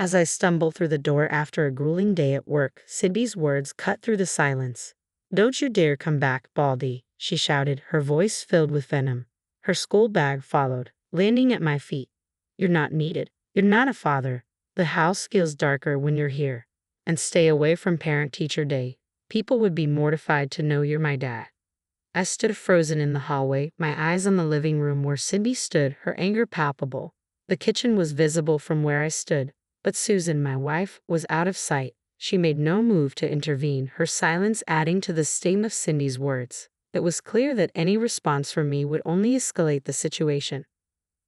As I stumbled through the door after a grueling day at work, Cindy's words cut through the silence. "Don't you dare come back, Baldi," she shouted, her voice filled with venom. Her school bag followed, landing at my feet. "You're not needed. You're not a father. The house feels darker when you're here. And stay away from parent-teacher day. People would be mortified to know you're my dad." I stood frozen in the hallway, my eyes on the living room where Cindy stood, her anger palpable. The kitchen was visible from where I stood, but Susan, my wife, was out of sight. She made no move to intervene, her silence adding to the sting of Cindy's words. It was clear that any response from me would only escalate the situation.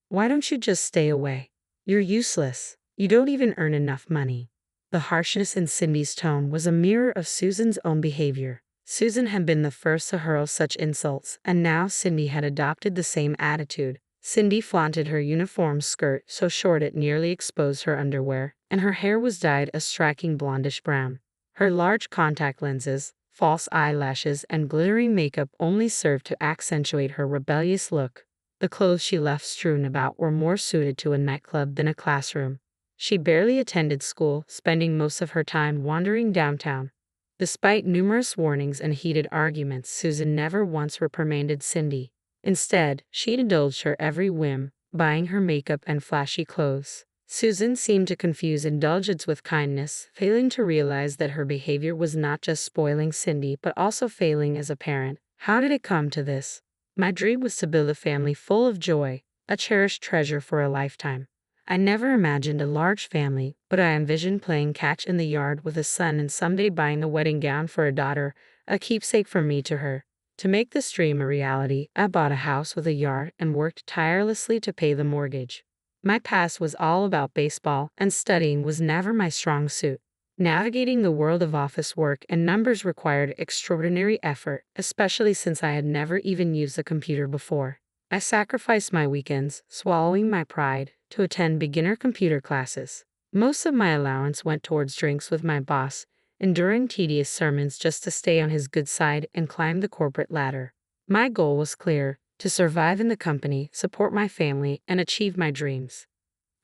"Why don't you just stay away? You're useless. You don't even earn enough money." The harshness in Cindy's tone was a mirror of Susan's own behavior. Susan had been the first to hurl such insults, and now Cindy had adopted the same attitude. Cindy flaunted her uniform skirt so short it nearly exposed her underwear, and her hair was dyed a striking blondish brown. Her large contact lenses, false eyelashes, and glittering makeup only served to accentuate her rebellious look. The clothes she left strewn about were more suited to a nightclub than a classroom. She barely attended school, spending most of her time wandering downtown. Despite numerous warnings and heated arguments, Susan never once reprimanded Cindy. Instead, she indulged her every whim, buying her makeup and flashy clothes. Susan seemed to confuse indulgence with kindness, failing to realize that her behavior was not just spoiling Cindy but also failing as a parent. How did it come to this? My dream was to build a family full of joy, a cherished treasure for a lifetime. I never imagined a large family, but I envisioned playing catch in the yard with a son and someday buying a wedding gown for a daughter, a keepsake from me to her. To make this dream a reality, I bought a house with a yard and worked tirelessly to pay the mortgage. My past was all about baseball, and studying was never my strong suit. Navigating the world of office work and numbers required extraordinary effort, especially since I had never even used a computer before. I sacrificed my weekends, swallowing my pride, to attend beginner computer classes. Most of my allowance went towards drinks with my boss, enduring tedious sermons just to stay on his good side and climb the corporate ladder. My goal was clear: to survive in the company, support my family, and achieve my dreams.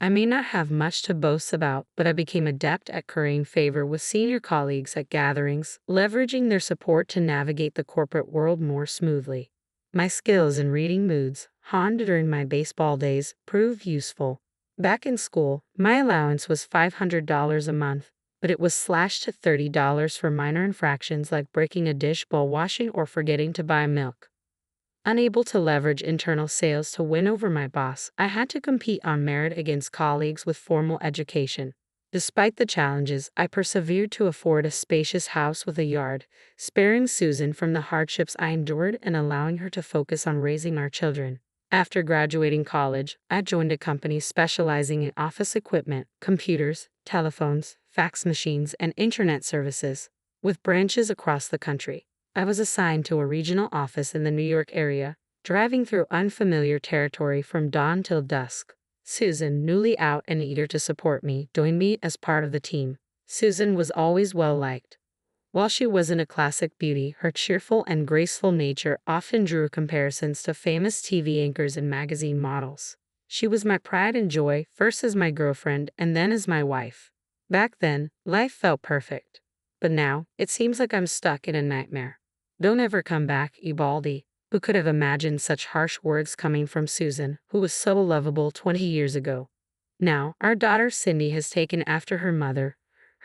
I may not have much to boast about, but I became adept at currying favor with senior colleagues at gatherings, leveraging their support to navigate the corporate world more smoothly. My skills in reading moods, honed during my baseball days, proved useful. Back in school, my allowance was $500 a month, but it was slashed to $30 for minor infractions like breaking a dish while washing or forgetting to buy milk. Unable to leverage internal sales to win over my boss, I had to compete on merit against colleagues with formal education. Despite the challenges, I persevered to afford a spacious house with a yard, sparing Susan from the hardships I endured and allowing her to focus on raising our children. After graduating college, I joined a company specializing in office equipment, computers, telephones, fax machines, and internet services, with branches across the country. I was assigned to a regional office in the New York area, driving through unfamiliar territory from dawn till dusk. Susan, newly out and eager to support me, joined me as part of the team. Susan was always well-liked. While she wasn't a classic beauty, her cheerful and graceful nature often drew comparisons to famous TV anchors and magazine models. She was my pride and joy, first as my girlfriend and then as my wife. Back then, life felt perfect. But now, it seems like I'm stuck in a nightmare. "Don't ever come back, Baldi." Who could have imagined such harsh words coming from Susan, who was so lovable 20 years ago? Now, our daughter Cindy has taken after her mother,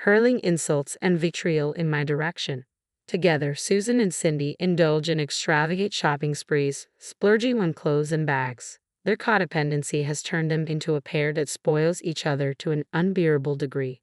hurling insults and vitriol in my direction. Together, Susan and Cindy indulge in extravagant shopping sprees, splurging on clothes and bags. Their codependency has turned them into a pair that spoils each other to an unbearable degree.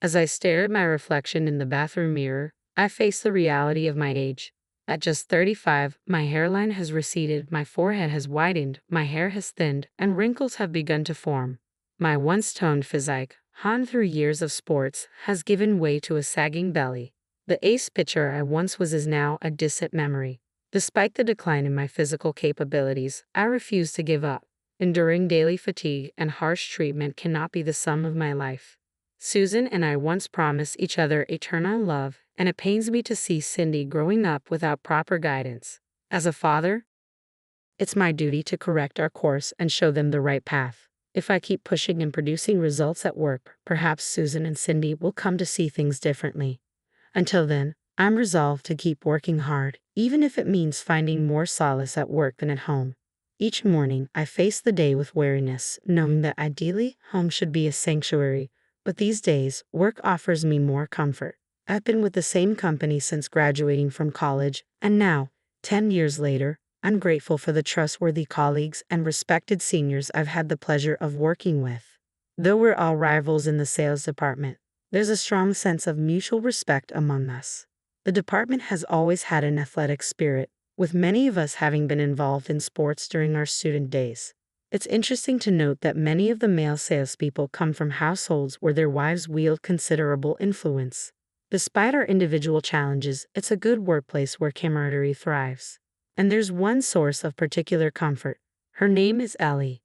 As I stare at my reflection in the bathroom mirror, I face the reality of my age. At just 35, my hairline has receded, my forehead has widened, my hair has thinned, and wrinkles have begun to form. My once toned physique, honed through years of sports, has given way to a sagging belly. The ace pitcher I once was is now a distant memory. Despite the decline in my physical capabilities, I refuse to give up. Enduring daily fatigue and harsh treatment cannot be the sum of my life. Susan and I once promised each other eternal love, and it pains me to see Cindy growing up without proper guidance. As a father, it's my duty to correct our course and show them the right path. If I keep pushing and producing results at work, perhaps Susan and Cindy will come to see things differently. Until then, I'm resolved to keep working hard, even if it means finding more solace at work than at home. Each morning, I face the day with wariness, knowing that ideally, home should be a sanctuary, but these days, work offers me more comfort. I've been with the same company since graduating from college, and now, 10 years later, I'm grateful for the trustworthy colleagues and respected seniors I've had the pleasure of working with. Though we're all rivals in the sales department, there's a strong sense of mutual respect among us. The department has always had an athletic spirit, with many of us having been involved in sports during our student days. It's interesting to note that many of the male salespeople come from households where their wives wield considerable influence. Despite our individual challenges, it's a good workplace where camaraderie thrives. And there's one source of particular comfort. Her name is Ellie.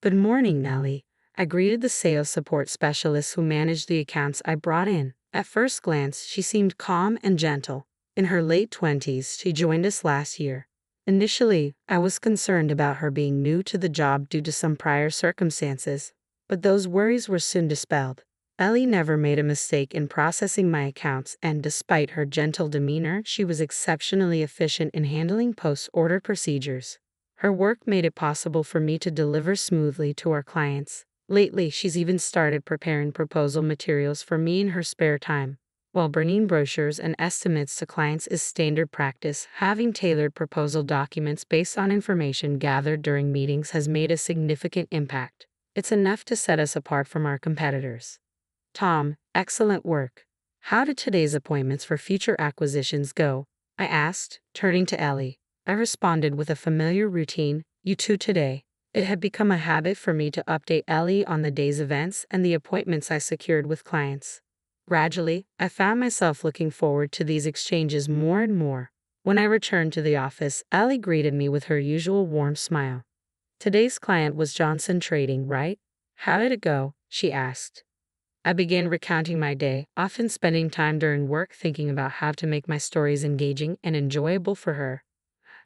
Good morning, Ellie. I greeted the sales support specialist who managed the accounts I brought in. At first glance, she seemed calm and gentle. In her late 20s, she joined us last year. Initially, I was concerned about her being new to the job due to some prior circumstances, but those worries were soon dispelled. Ellie never made a mistake in processing my accounts, and despite her gentle demeanor, she was exceptionally efficient in handling post-order procedures. Her work made it possible for me to deliver smoothly to our clients. Lately, she's even started preparing proposal materials for me in her spare time. While bringing brochures and estimates to clients is standard practice, having tailored proposal documents based on information gathered during meetings has made a significant impact. It's enough to set us apart from our competitors. Tom, excellent work. How did today's appointments for future acquisitions go? I asked, turning to Ellie. I responded with a familiar routine, you too today. It had become a habit for me to update Ellie on the day's events and the appointments I secured with clients. Gradually, I found myself looking forward to these exchanges more and more. When I returned to the office, Ellie greeted me with her usual warm smile. Today's client was Johnson Trading, right? How did it go? She asked. I began recounting my day, often spending time during work thinking about how to make my stories engaging and enjoyable for her.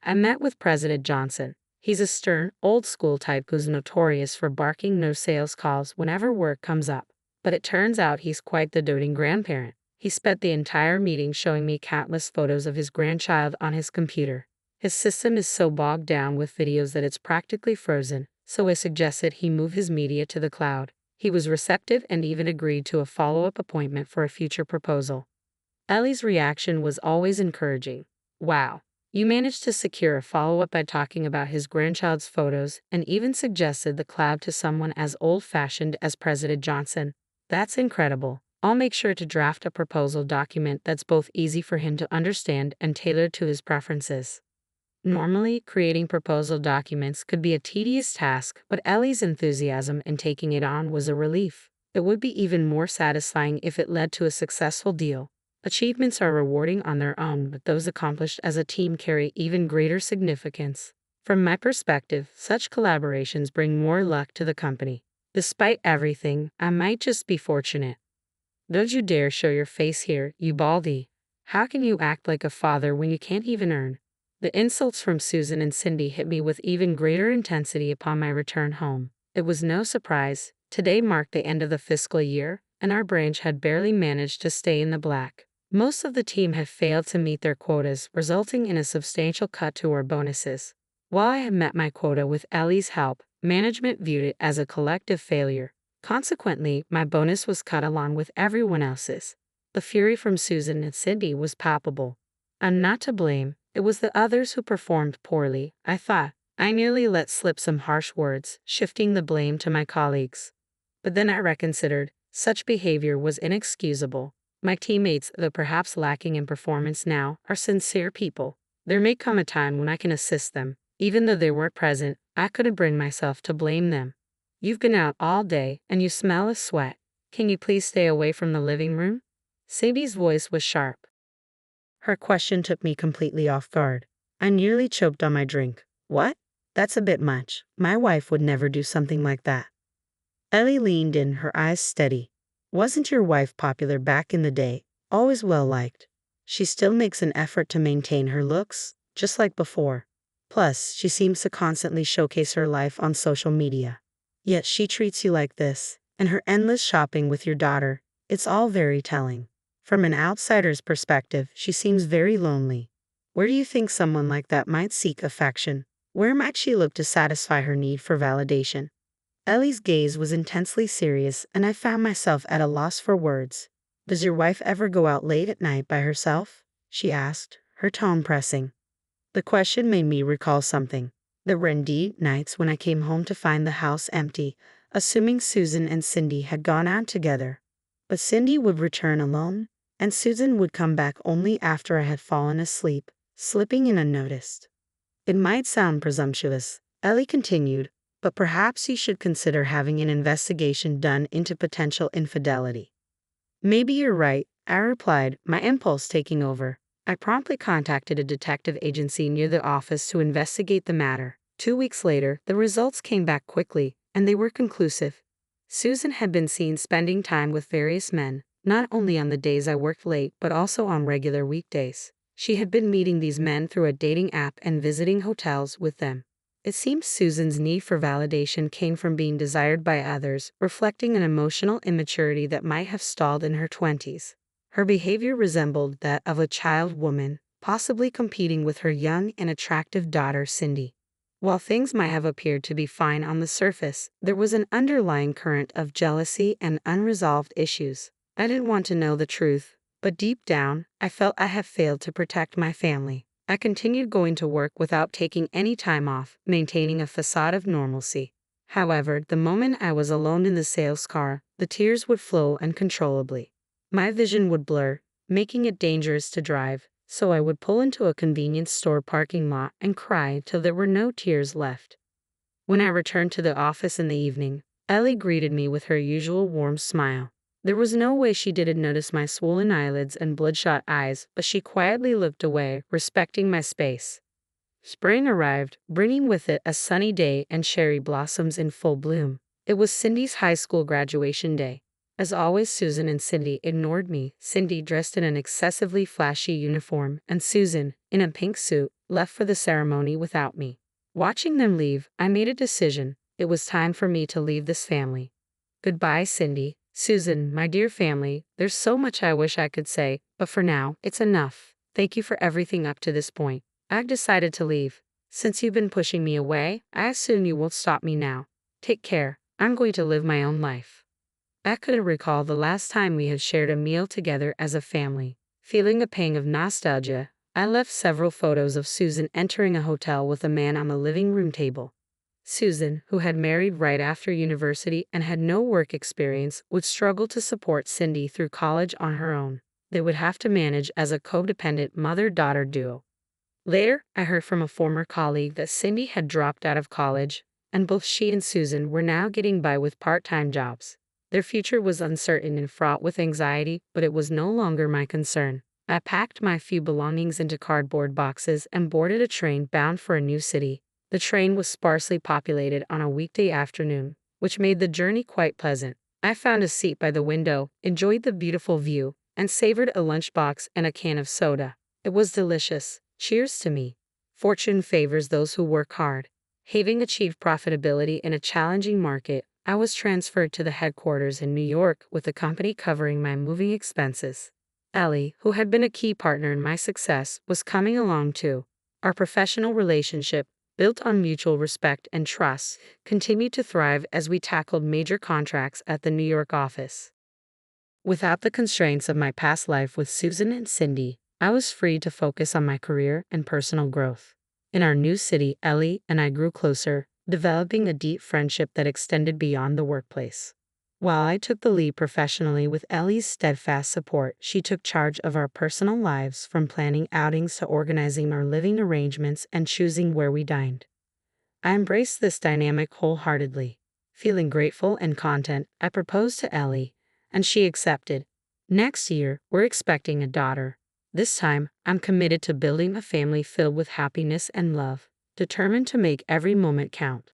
I met with President Johnson. He's a stern, old-school type who's notorious for barking no sales calls whenever work comes up. But it turns out he's quite the doting grandparent. He spent the entire meeting showing me countless photos of his grandchild on his computer. His system is so bogged down with videos that it's practically frozen, so I suggested he move his media to the cloud. He was receptive and even agreed to a follow-up appointment for a future proposal. Ellie's reaction was always encouraging. Wow, you managed to secure a follow-up by talking about his grandchild's photos and even suggested the cloud to someone as old-fashioned as President Johnson. That's incredible. I'll make sure to draft a proposal document that's both easy for him to understand and tailored to his preferences. Normally, creating proposal documents could be a tedious task, but Ellie's enthusiasm in taking it on was a relief. It would be even more satisfying if it led to a successful deal. Achievements are rewarding on their own, but those accomplished as a team carry even greater significance. From my perspective, such collaborations bring more luck to the company. Despite everything, I might just be fortunate. Don't you dare show your face here, you Baldi. How can you act like a father when you can't even earn? The insults from Susan and Cindy hit me with even greater intensity upon my return home. It was no surprise. Today marked the end of the fiscal year, and our branch had barely managed to stay in the black. Most of the team had failed to meet their quotas, resulting in a substantial cut to our bonuses. While I had met my quota with Ellie's help, management viewed it as a collective failure. Consequently, my bonus was cut along with everyone else's. The fury from Susan and Cindy was palpable. I'm not to blame. It was the others who performed poorly, I thought. I nearly let slip some harsh words, shifting the blame to my colleagues. But then I reconsidered. Such behavior was inexcusable. My teammates, though perhaps lacking in performance now, are sincere people. There may come a time when I can assist them. Even though they weren't present, I couldn't bring myself to blame them. You've been out all day, and you smell of sweat. Can you please stay away from the living room? Cindy's voice was sharp. Her question took me completely off guard. I nearly choked on my drink. What? That's a bit much. My wife would never do something like that. Ellie leaned in, her eyes steady. Wasn't your wife popular back in the day? Always well-liked. She still makes an effort to maintain her looks, just like before. Plus, she seems to constantly showcase her life on social media. Yet she treats you like this, and her endless shopping with your daughter. It's all very telling. From an outsider's perspective, she seems very lonely. Where do you think someone like that might seek affection? Where might she look to satisfy her need for validation? Ellie's gaze was intensely serious, and I found myself at a loss for words. Does your wife ever go out late at night by herself? She asked, her tone pressing. The question made me recall something. There were indeed nights when I came home to find the house empty, assuming Susan and Cindy had gone out together. But Cindy would return alone, and Susan would come back only after I had fallen asleep, slipping in unnoticed. It might sound presumptuous, Ellie continued, but perhaps you should consider having an investigation done into potential infidelity. Maybe you're right, I replied, my impulse taking over. I promptly contacted a detective agency near the office to investigate the matter. 2 weeks later, the results came back quickly, and they were conclusive. Susan had been seen spending time with various men, not only on the days I worked late but also on regular weekdays. She had been meeting these men through a dating app and visiting hotels with them. It seems Susan's need for validation came from being desired by others, reflecting an emotional immaturity that might have stalled in her 20s. Her behavior resembled that of a child woman, possibly competing with her young and attractive daughter Cindy. While things might have appeared to be fine on the surface, there was an underlying current of jealousy and unresolved issues. I didn't want to know the truth, but deep down, I felt I had failed to protect my family. I continued going to work without taking any time off, maintaining a facade of normalcy. However, the moment I was alone in the sales car, the tears would flow uncontrollably. My vision would blur, making it dangerous to drive, so I would pull into a convenience store parking lot and cry till there were no tears left. When I returned to the office in the evening, Ellie greeted me with her usual warm smile. There was no way she didn't notice my swollen eyelids and bloodshot eyes, but she quietly looked away, respecting my space. Spring arrived, bringing with it a sunny day and cherry blossoms in full bloom. It was Cindy's high school graduation day. As always, Susan and Cindy ignored me. Cindy, dressed in an excessively flashy uniform, and Susan, in a pink suit, left for the ceremony without me. Watching them leave, I made a decision. It was time for me to leave this family. Goodbye, Cindy. Susan, my dear family, there's so much I wish I could say, but for now, it's enough. Thank you for everything up to this point. I've decided to leave. Since you've been pushing me away, I assume you won't stop me now. Take care. I'm going to live my own life. I couldn't recall the last time we had shared a meal together as a family. Feeling a pang of nostalgia, I left several photos of Susan entering a hotel with a man on the living room table. Susan, who had married right after university and had no work experience, would struggle to support Cindy through college on her own. They would have to manage as a codependent mother-daughter duo. Later, I heard from a former colleague that Cindy had dropped out of college, and both she and Susan were now getting by with part-time jobs. Their future was uncertain and fraught with anxiety, but it was no longer my concern. I packed my few belongings into cardboard boxes and boarded a train bound for a new city. The train was sparsely populated on a weekday afternoon, which made the journey quite pleasant. I found a seat by the window, enjoyed the beautiful view, and savored a lunchbox and a can of soda. It was delicious. Cheers to me. Fortune favors those who work hard. Having achieved profitability in a challenging market, I was transferred to the headquarters in New York with the company covering my moving expenses. Ellie, who had been a key partner in my success, was coming along too. Our professional relationship, built on mutual respect and trust, continued to thrive as we tackled major contracts at the New York office. Without the constraints of my past life with Susan and Cindy, I was free to focus on my career and personal growth. In our new city, Ellie and I grew closer, developing a deep friendship that extended beyond the workplace. While I took the lead professionally with Ellie's steadfast support, she took charge of our personal lives, from planning outings to organizing our living arrangements and choosing where we dined. I embraced this dynamic wholeheartedly. Feeling grateful and content, I proposed to Ellie, and she accepted. Next year, we're expecting a daughter. This time, I'm committed to building a family filled with happiness and love, determined to make every moment count.